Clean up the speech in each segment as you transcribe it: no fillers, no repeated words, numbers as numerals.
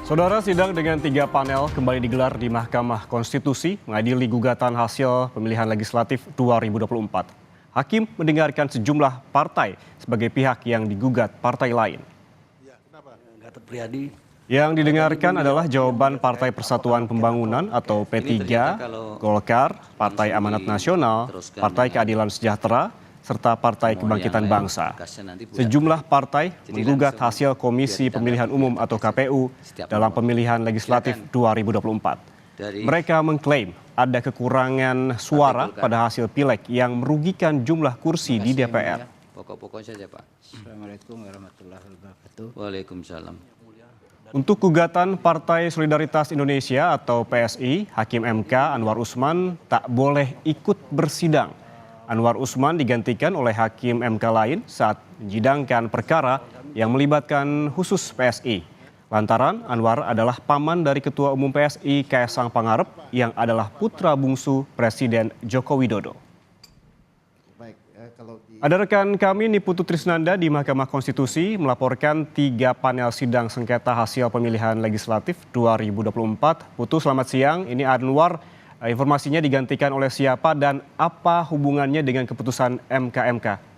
Saudara, sidang dengan 3 panel kembali digelar di Mahkamah Konstitusi mengadili gugatan hasil pemilihan legislatif 2024. Hakim mendengarkan sejumlah partai sebagai pihak yang digugat partai lain. Yang didengarkan adalah jawaban Partai Persatuan Pembangunan atau P3, Golkar, Partai Amanat Nasional, Partai Keadilan Sejahtera, serta Partai Kebangkitan Bangsa. Sejumlah partai menggugat hasil Komisi Pemilihan Umum atau KPU dalam pemilihan legislatif 2024. Mereka mengklaim ada kekurangan suara pada hasil pileg yang merugikan jumlah kursi di DPR. Pokok-pokok saja, Pak. Assalamualaikum warahmatullahi wabarakatuh. Waalaikumsalam. Untuk gugatan Partai Solidaritas Indonesia atau PSI, Hakim MK Anwar Usman tak boleh ikut bersidang. Anwar Usman digantikan oleh Hakim MK lain saat menyidangkan perkara yang melibatkan khusus PSI. Lantaran Anwar adalah paman dari Ketua Umum PSI Kaesang Pangarep yang adalah putra bungsu Presiden Joko Widodo. Ada rekan kami Niputu Trisnanda di Mahkamah Konstitusi melaporkan 3 panel sidang sengketa hasil pemilihan legislatif 2024. Putu, selamat siang. Ini Anwar. Informasinya digantikan oleh siapa dan apa hubungannya dengan keputusan MK?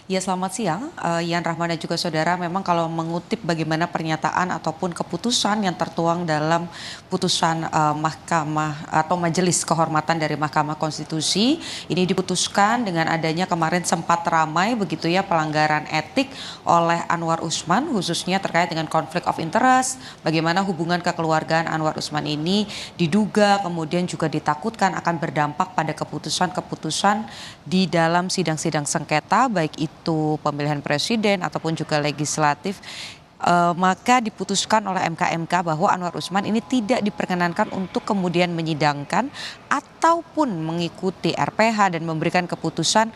Ya, selamat siang, Yan Rahman dan juga saudara. Memang kalau mengutip bagaimana pernyataan ataupun keputusan yang tertuang dalam putusan Mahkamah atau Majelis Kehormatan dari Mahkamah Konstitusi, ini diputuskan dengan adanya kemarin sempat ramai begitu ya pelanggaran etik oleh Anwar Usman, khususnya terkait dengan konflik of interest, bagaimana hubungan kekeluargaan Anwar Usman ini diduga kemudian juga ditakutkan akan berdampak pada keputusan-keputusan di dalam sidang-sidang sengketa, baik itu pemilihan presiden ataupun juga legislatif. Maka diputuskan oleh MK bahwa Anwar Usman ini tidak diperkenankan untuk kemudian menyidangkan ataupun mengikuti RPH dan memberikan keputusan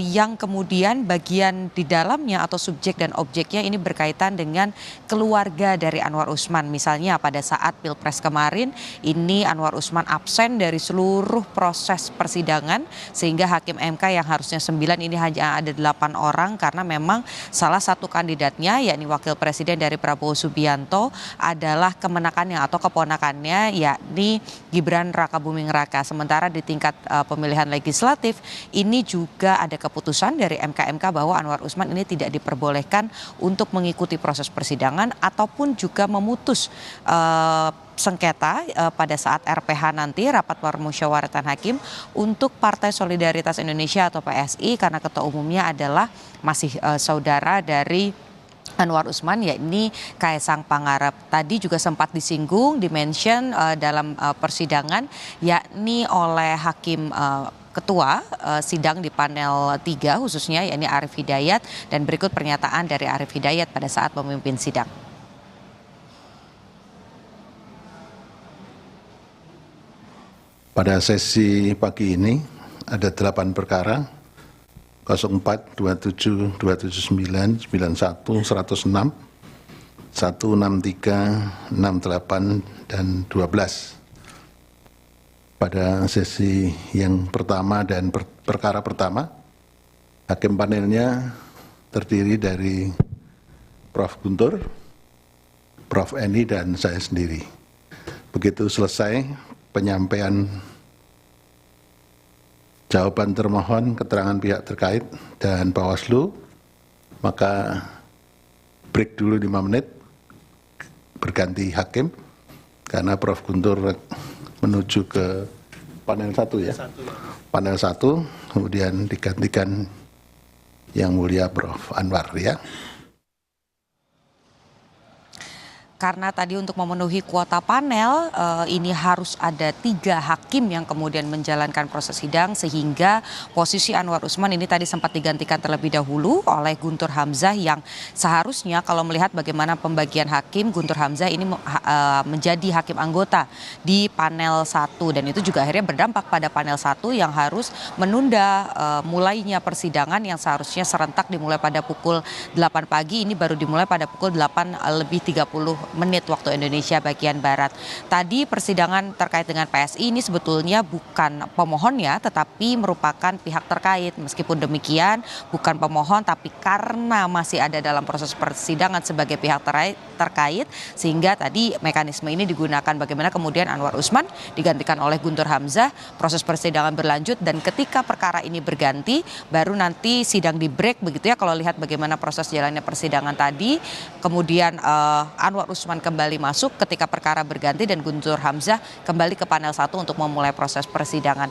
yang kemudian bagian di dalamnya atau subjek dan objeknya ini berkaitan dengan keluarga dari Anwar Usman. Misalnya pada saat Pilpres kemarin ini Anwar Usman absen dari seluruh proses persidangan sehingga Hakim MK yang harusnya 9 ini hanya ada 8 orang karena memang salah satu kandidatnya yakni Wakil Presiden dari Prabowo Subianto adalah kemenakannya atau keponakannya yakni Gibran Rakabuming Raka. Sementara di tingkat pemilihan legislatif ini juga ada keputusan dari MK bahwa Anwar Usman ini tidak diperbolehkan untuk mengikuti proses persidangan ataupun juga memutus sengketa pada saat RPH nanti, rapat permusyawaratan hakim untuk Partai Solidaritas Indonesia atau PSI, karena ketua umumnya adalah masih saudara dari Anwar Usman yakni Kaesang Pangarep. Tadi juga sempat disinggung, dimention dalam persidangan yakni oleh hakim ketua sidang di panel 3 khususnya yakni Arief Hidayat, dan berikut pernyataan dari Arief Hidayat pada saat memimpin sidang. Pada sesi pagi ini ada 8 perkara 04, 27, 279, 91, 106, 163, 68, dan 12. Pada sesi yang pertama dan perkara pertama, hakim panelnya terdiri dari Prof. Guntur, Prof. Eni, dan saya sendiri. Begitu selesai penyampaian jawaban termohon, keterangan pihak terkait, dan Bawaslu, maka break dulu 5 menit, berganti hakim, karena Prof. Guntur menuju ke panel 1 ya. Panel 1, kemudian digantikan Yang Mulia Prof. Anwar ya. Karena tadi untuk memenuhi kuota panel ini harus ada 3 hakim yang kemudian menjalankan proses sidang, sehingga posisi Anwar Usman ini tadi sempat digantikan terlebih dahulu oleh Guntur Hamzah yang seharusnya kalau melihat bagaimana pembagian hakim, Guntur Hamzah ini menjadi hakim anggota di panel 1, dan itu juga akhirnya berdampak pada panel 1 yang harus menunda mulainya persidangan yang seharusnya serentak dimulai pada pukul 8 pagi, ini baru dimulai pada pukul 8 lebih 30 menit waktu Indonesia bagian Barat. Tadi persidangan terkait dengan PSI ini sebetulnya bukan pemohonnya tetapi merupakan pihak terkait. Meskipun demikian bukan pemohon tapi karena masih ada dalam proses persidangan sebagai pihak terkait sehingga tadi mekanisme ini digunakan bagaimana kemudian Anwar Usman digantikan oleh Guntur Hamzah, proses persidangan berlanjut dan ketika perkara ini berganti baru nanti sidang di break begitu ya kalau lihat bagaimana proses jalannya persidangan tadi. Kemudian Anwar Usman kembali masuk ketika perkara berganti dan Guntur Hamzah kembali ke panel 1 untuk memulai proses persidangan.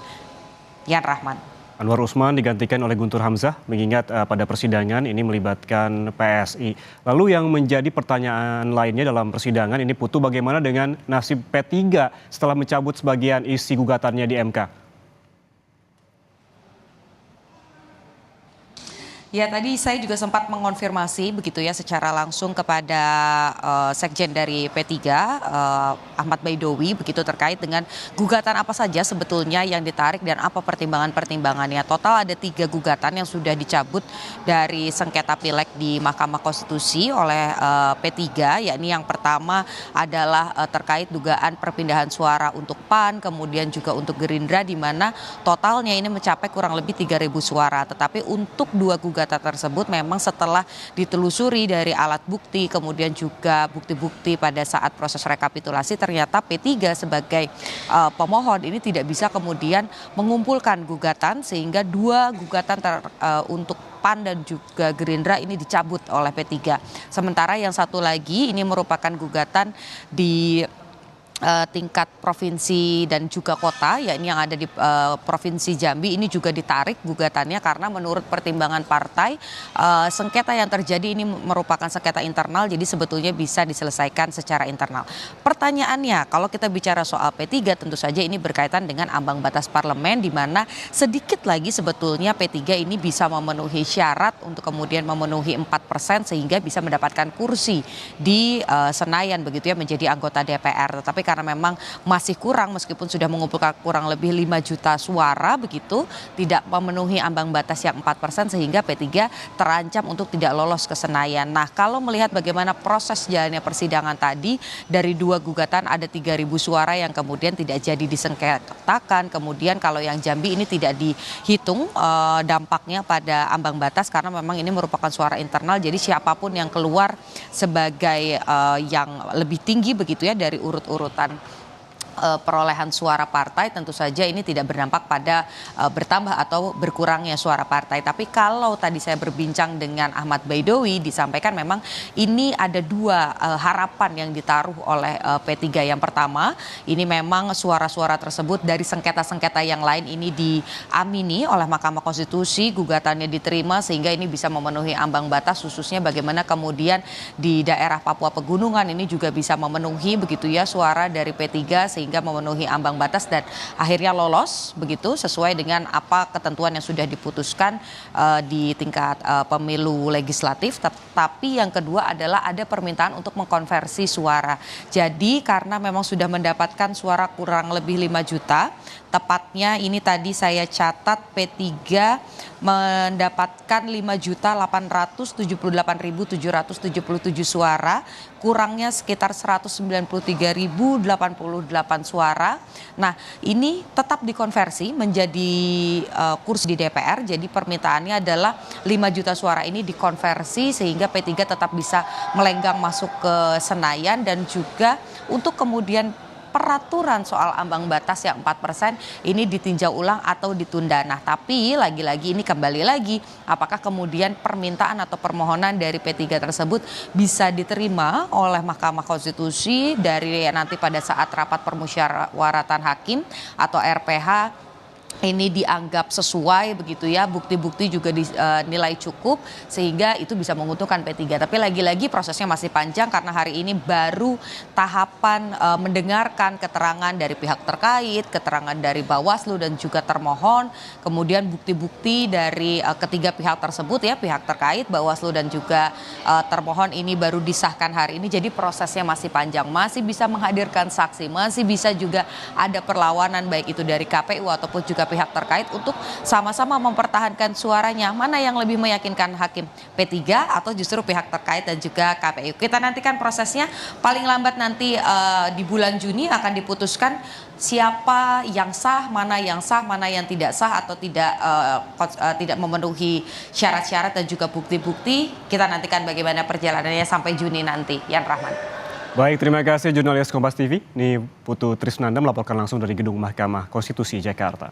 Yan Rahman. Anwar Usman digantikan oleh Guntur Hamzah mengingat pada persidangan ini melibatkan PSI. Lalu yang menjadi pertanyaan lainnya dalam persidangan ini Putu, bagaimana dengan nasib P3 setelah mencabut sebagian isi gugatannya di MK? Ya tadi saya juga sempat mengonfirmasi begitu ya secara langsung kepada sekjen dari P3 Ahmad Baidowi begitu terkait dengan gugatan apa saja sebetulnya yang ditarik dan apa pertimbangan-pertimbangannya. Total ada 3 gugatan yang sudah dicabut dari sengketa pileg di Mahkamah Konstitusi oleh P3, yakni yang pertama adalah terkait dugaan perpindahan suara untuk PAN kemudian juga untuk Gerindra di mana totalnya ini mencapai kurang lebih 3.000 suara. Tetapi untuk 2 gugatan tersebut memang setelah ditelusuri dari alat bukti kemudian juga bukti-bukti pada saat proses rekapitulasi ternyata P3 sebagai pemohon ini tidak bisa kemudian mengumpulkan gugatan sehingga 2 gugatan untuk PAN dan juga Gerindra ini dicabut oleh P3. Sementara yang satu lagi ini merupakan gugatan di tingkat provinsi dan juga kota, yakni yang ada di Provinsi Jambi ini juga ditarik gugatannya karena menurut pertimbangan partai sengketa yang terjadi ini merupakan sengketa internal jadi sebetulnya bisa diselesaikan secara internal. Pertanyaannya kalau kita bicara soal P3 tentu saja ini berkaitan dengan ambang batas parlemen di mana sedikit lagi sebetulnya P3 ini bisa memenuhi syarat untuk kemudian memenuhi 4% sehingga bisa mendapatkan kursi di Senayan begitu ya menjadi anggota DPR. Tetapi karena memang masih kurang meskipun sudah mengumpulkan kurang lebih 5 juta suara begitu tidak memenuhi ambang batas yang 4% sehingga P3 terancam untuk tidak lolos ke Senayan. Nah kalau melihat bagaimana proses jalannya persidangan tadi dari 2 gugatan ada 3.000 suara yang kemudian tidak jadi disengketakan. Kemudian kalau yang Jambi ini tidak dihitung dampaknya pada ambang batas karena memang ini merupakan suara internal jadi siapapun yang keluar sebagai yang lebih tinggi begitu ya dari urut-urutan perolehan suara partai tentu saja ini tidak berdampak pada bertambah atau berkurangnya suara partai. Tapi kalau tadi saya berbincang dengan Ahmad Baidowi disampaikan memang ini ada 2 harapan yang ditaruh oleh P3. Yang pertama ini memang suara-suara tersebut dari sengketa-sengketa yang lain ini diamini oleh Mahkamah Konstitusi, gugatannya diterima sehingga ini bisa memenuhi ambang batas khususnya bagaimana kemudian di daerah Papua Pegunungan ini juga bisa memenuhi begitu ya suara dari P3 sehingga memenuhi ambang batas dan akhirnya lolos begitu sesuai dengan apa ketentuan yang sudah diputuskan di tingkat pemilu legislatif. Tapi yang kedua adalah ada permintaan untuk mengkonversi suara. Jadi karena memang sudah mendapatkan suara kurang lebih 5 juta, tepatnya ini tadi saya catat P3 mendapatkan 5.878.777 suara, kurangnya sekitar 193.088 suara. Nah, ini tetap dikonversi menjadi kursi di DPR. Jadi permintaannya adalah 5 juta suara ini dikonversi sehingga P3 tetap bisa melenggang masuk ke Senayan dan juga untuk kemudian peraturan soal ambang batas yang 4% ini ditinjau ulang atau ditunda. Nah, tapi lagi-lagi ini kembali lagi apakah kemudian permintaan atau permohonan dari P3 tersebut bisa diterima oleh Mahkamah Konstitusi dari nanti pada saat rapat permusyawaratan hakim atau RPH ini dianggap sesuai begitu ya, bukti-bukti juga dinilai cukup sehingga itu bisa menguntungkan P3. Tapi lagi-lagi prosesnya masih panjang karena hari ini baru tahapan mendengarkan keterangan dari pihak terkait, keterangan dari Bawaslu dan juga termohon, kemudian bukti-bukti dari ketiga pihak tersebut ya, pihak terkait, Bawaslu dan juga termohon ini baru disahkan hari ini. Jadi prosesnya masih panjang, masih bisa menghadirkan saksi, masih bisa juga ada perlawanan baik itu dari KPU ataupun juga juga pihak terkait untuk sama-sama mempertahankan suaranya. Mana yang lebih meyakinkan hakim, P3 atau justru pihak terkait dan juga KPU. Kita nantikan prosesnya, paling lambat nanti di bulan Juni akan diputuskan siapa yang sah, mana yang tidak sah atau tidak memenuhi syarat-syarat dan juga bukti-bukti. Kita nantikan bagaimana perjalanannya sampai Juni nanti. Yan Rahman. Baik, terima kasih jurnalis Kompas TV. Ini Putu Trisnanda melaporkan langsung dari Gedung Mahkamah Konstitusi Jakarta.